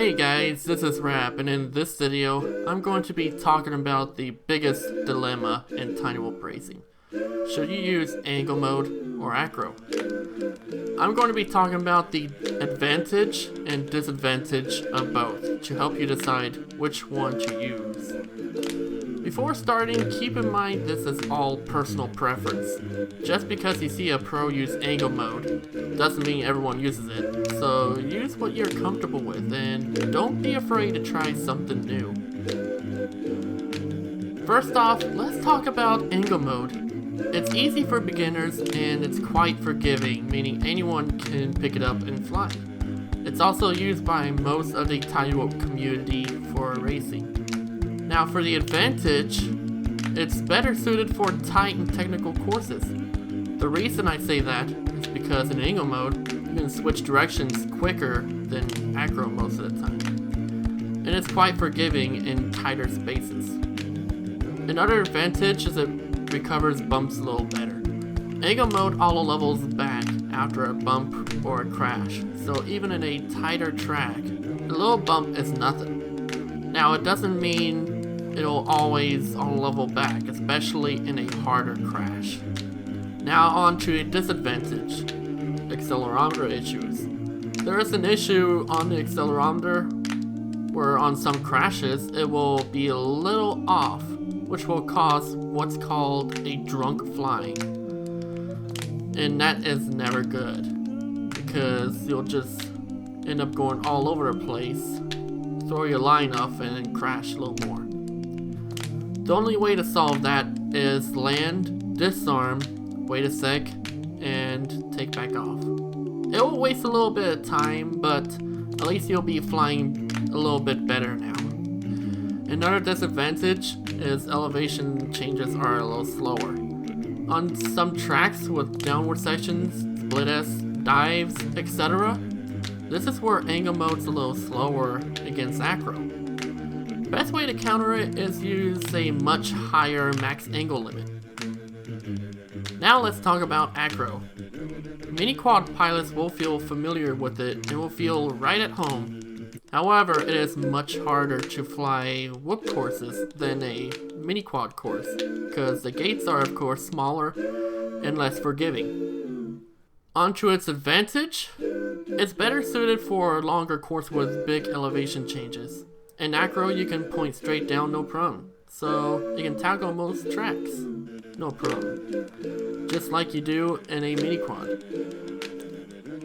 Hey guys, this is RAB, and in this video, I'm going to be talking about the biggest dilemma in tiny whoop racing. Should you use angle mode or acro? I'm going to be talking about the advantage and disadvantage of both to help you decide which one to use. Before starting, keep in mind this is all personal preference. Just because you see a pro use angle mode doesn't mean everyone uses it, so use what you're comfortable with and don't be afraid to try something new. First off, let's talk about angle mode. It's easy for beginners and it's quite forgiving, meaning anyone can pick it up and fly. It's also used by most of the tiny whoop community for racing. Now for the advantage, it's better suited for tight and technical courses. The reason I say that is because in angle mode, you can switch directions quicker than acro most of the time. And it's quite forgiving in tighter spaces. Another advantage is it recovers bumps a little better. Angle mode auto levels back after a bump or a crash, so even in a tighter track, a little bump is nothing. Now it doesn't mean it'll always auto level back, especially in a harder crash. Now on to a disadvantage, accelerometer issues. There is an issue on the accelerometer where on some crashes it will be a little off, which will cause what's called a drunk flying. And that is never good, because you'll just end up going all over the place, throw your line off, and then crash a little more. The only way to solve that is land, disarm, wait a sec, and take back off. It will waste a little bit of time, but at least you'll be flying a little bit better now. Another disadvantage is elevation changes are a little slower. On some tracks with downward sections, split S, dives, etc., this is where angle mode's a little slower against acro. Best way to counter it is use a much higher max angle limit. Now let's talk about acro. Mini quad pilots will feel familiar with it and will feel right at home. However, it is much harder to fly whoop courses than a mini quad course, because the gates are of course smaller and less forgiving. Onto its advantage, it's better suited for a longer course with big elevation changes. In acro, you can point straight down, no problem. So you can tackle most tracks, no problem. Just like you do in a mini quad.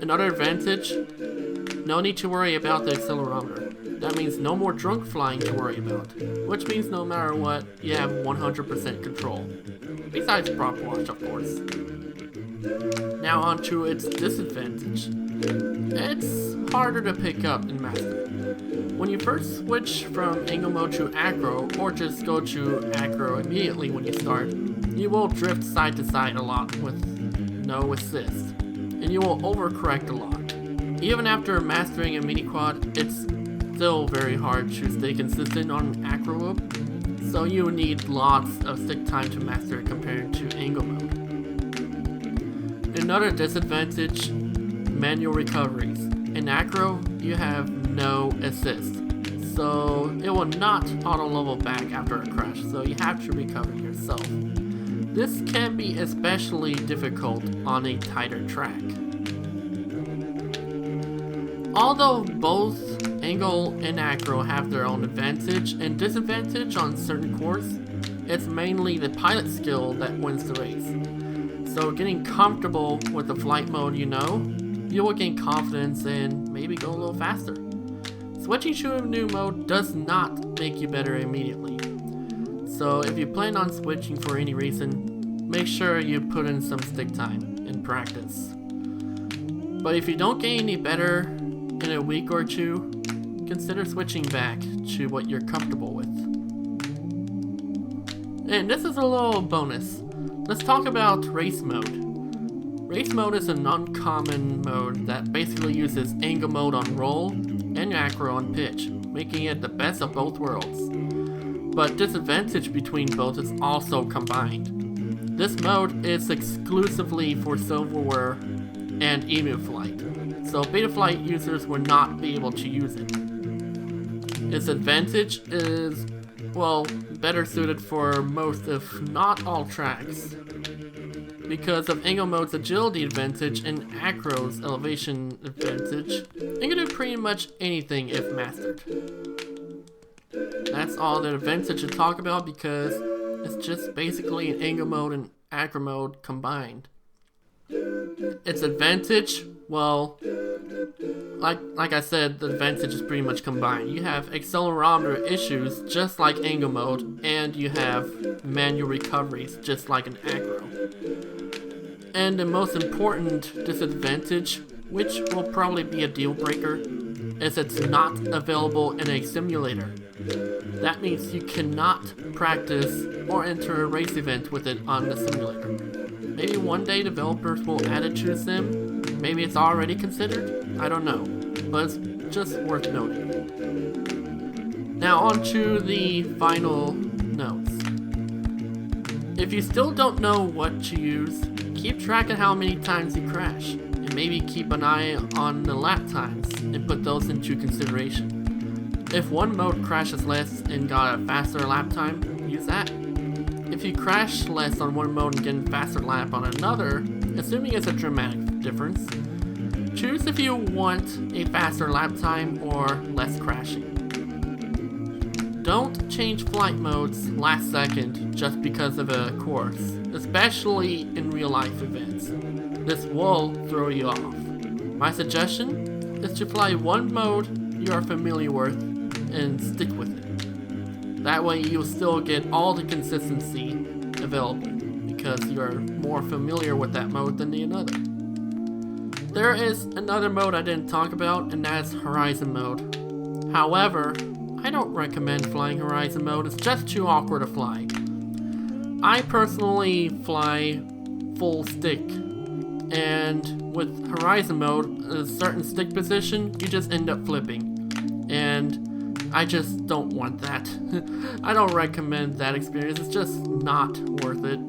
Another advantage, no need to worry about the accelerometer. That means no more drunk flying to worry about, which means no matter what, you have 100% control. Besides prop wash, of course. Now on to its disadvantage. It's harder to pick up and master. When you first switch from angle mode to acro, or just go to acro immediately when you start, you will drift side to side a lot with no assist, and you will overcorrect a lot. Even after mastering a mini quad, it's still very hard to stay consistent on acro whoop, so you need lots of stick time to master it compared to angle mode. Another disadvantage, manual recoveries. In acro, you have no assist, so it will not auto level back after a crash, so you have to recover yourself. This can be especially difficult on a tighter track. Although both angle and acro have their own advantage and disadvantage on certain courses, it's mainly the pilot skill that wins the race. So getting comfortable with the flight mode you will gain confidence and maybe go a little faster. Switching to a new mode does not make you better immediately. So if you plan on switching for any reason, make sure you put in some stick time and practice. But if you don't get any better in a week or two, consider switching back to what you're comfortable with. And this is a little bonus. Let's talk about race mode. Race mode is an uncommon mode that basically uses angle mode on roll and acro on pitch, making it the best of both worlds. But disadvantage between both is also combined. This mode is exclusively for silverware and emu flight, so beta flight users will not be able to use it. Its advantage is, well, better suited for most if not all tracks. Because of Angle Mode's agility advantage and Acro's elevation advantage, it can do pretty much anything if mastered. That's all the advantage to talk about because it's just basically an Angle Mode and Acro Mode combined. Its advantage, well, like I said, the advantage is pretty much combined. You have accelerometer issues just like Angle Mode, and you have manual recoveries just like an Acro. And the most important disadvantage, which will probably be a deal breaker, is it's not available in a simulator. That means you cannot practice or enter a race event with it on the simulator. Maybe one day developers will add it to the sim. Maybe it's already considered. I don't know, but it's just worth noting. Now on to the final notes. If you still don't know what to use, keep track of how many times you crash, and maybe keep an eye on the lap times and put those into consideration. If one mode crashes less and got a faster lap time, use that. If you crash less on one mode and get a faster lap on another, assuming it's a dramatic difference, choose if you want a faster lap time or less crashing. Don't change flight modes last second just because of a course, especially in real life events. This will throw you off. My suggestion is to fly one mode you are familiar with and stick with it. That way you'll still get all the consistency available because you're more familiar with that mode than the another. There is another mode I didn't talk about, and that's Horizon Mode. However, I don't recommend flying Horizon Mode. It's just too awkward to fly. I personally fly full stick, and with Horizon Mode, a certain stick position, you just end up flipping. And I just don't want that. I don't recommend that experience. It's just not worth it.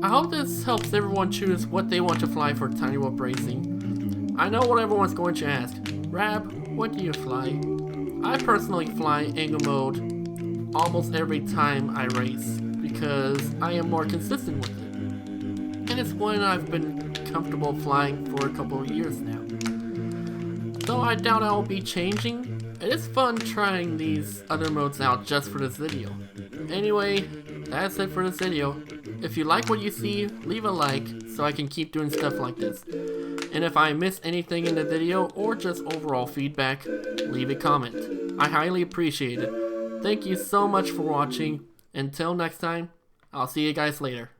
I hope this helps everyone choose what they want to fly for Tiny Whoop Racing. I know what everyone's going to ask. Rab, what do you fly? I personally fly Angle Mode almost every time I race because I am more consistent with it. And it's one I've been comfortable flying for a couple of years now. Though I doubt I'll be changing, it is fun trying these other modes out just for this video. Anyway, that's it for this video. If you like what you see, leave a like so I can keep doing stuff like this. And if I miss anything in the video or just overall feedback, leave a comment. I highly appreciate it. Thank you so much for watching. Until next time, I'll see you guys later.